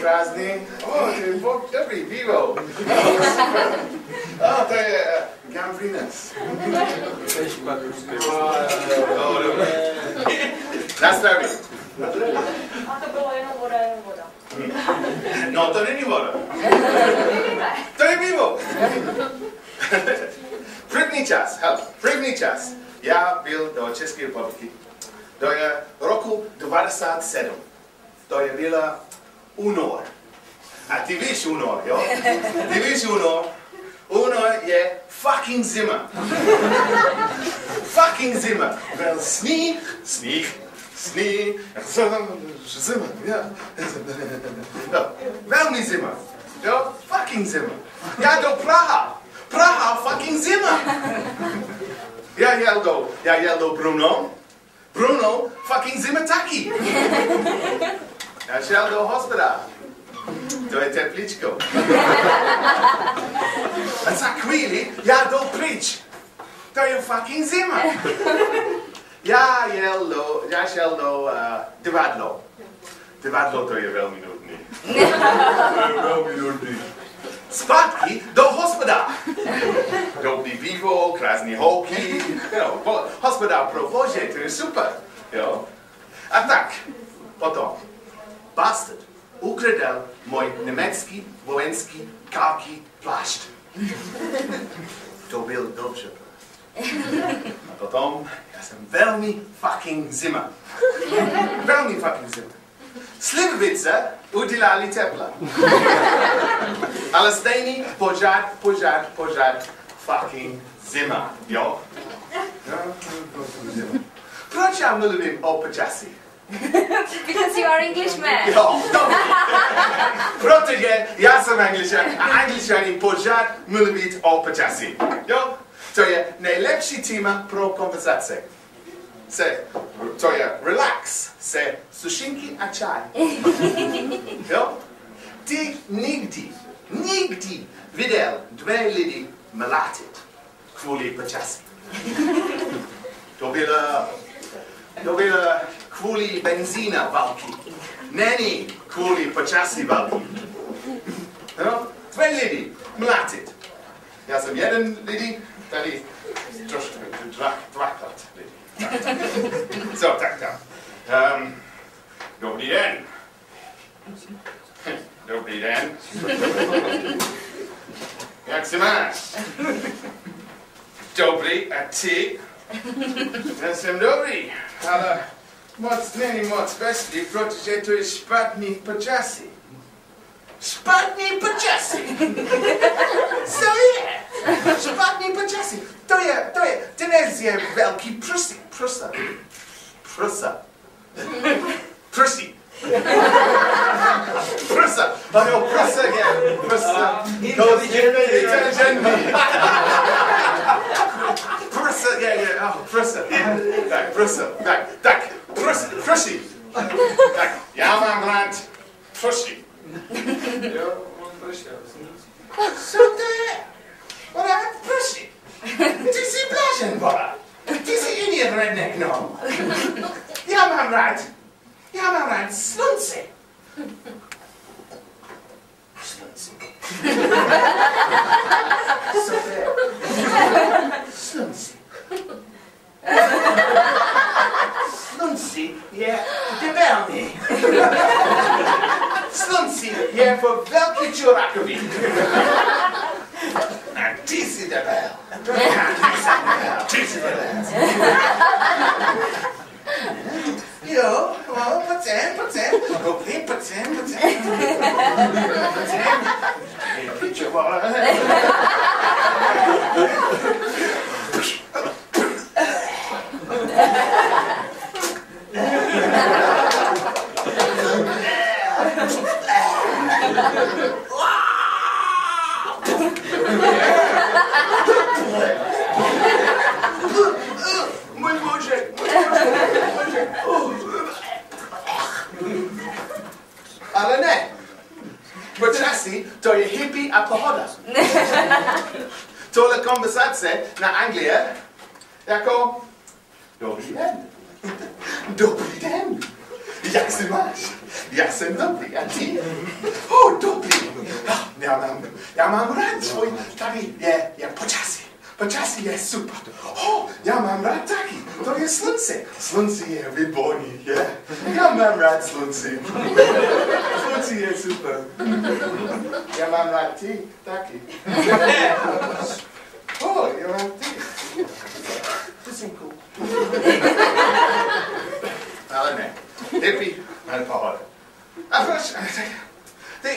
krásný. To je dobrý pivo. To je Gambrinus. Na zdraví. A to bylo jenom voda. No, to není voda. To je pivo. První čas. Já byl do České republiky do roku 97. To je byla únor. A ty víš únor, jo? Ty víš únor? Únor je fucking zima. Fucking zima. Byl sníh. Zima, ja. No, velmi zima. Jo? Fucking zima. Já do Praha fucking zima. Já jel do Brno fucking zima taky. Já šel do hospodáře. To je tepličko. A za chvíli já jdu pryč. To je fucking zima. Já šel do divadlo. Divadlo to je velmi nudný. Zpátky do hospodáře. Dobrý pivo, krásný holky. Hospodář pro bože, to je super. Jo? A tak, potom, bastard ukradl můj německý vojenský kaki plášť. To byl dobře. A potom, já jsem velmi fucking zima. Velmi fucking zima. Slivovice udělali tepla. Ale stejný pořád fucking zima, jo? Proč já mluvím o počasí? Because you are Englishman. Jo, dobrý. Protože já jsem Angličan a Angličani pořád mluví o počasí. Jo? To je nejlepší téma pro konverzace. To je relax, se sušinky a čaj. Jo? Ty nikdy viděl dvě lidi mlátit kvůli počasí. To bylo kvůli benzína války. Není kvůli počasí války. No? Dvě lidi mlátit. Já jsem jeden lidi, tady trošku dvakrát lidi. So, tak. Dobrý den. Dobrý den. Jak se máš? Dobrý, a ty? Já jsem dobrý, ale není moc veselý, protože to je špatný počasí. Špatný počasí! Co je? Špatný počasí. To je, dnes je velký prusy. Ano, prusa je, prusa. Inteligentní. Prusa je, prusa. Tak, prusa. Tak, prusy. Tak, já mám rád prusy. Jo, on prošel. Co to je? Rád prusy. Ty jsi blázen, vole. Ty jsi jiný redneck, no. Já mám rád slunce. Slunce. Co to je? Slunce. Slunce je debilní. Slunce je pro velký čurákoví. A ty jsi debil. Ty jsi debil. Jo, pojď sem. Dobrý, pojď sem. Hej, pičo, vole. Můj bože. Ale ne. Počasí, to je hippie a pohoda. Tohle konverzace na Anglie jako dobrý den. Dobrý den. Jak se máš? Já jsem dobrý, a ty? Dobrý. Já mám rád svůj, tady je počasí. Počasí je super. Já mám rád taky. To je slunce. Slunce je výborný, je. Já mám rád slunce. Slunce je super. Já mám rád ty taky. Já mám ty.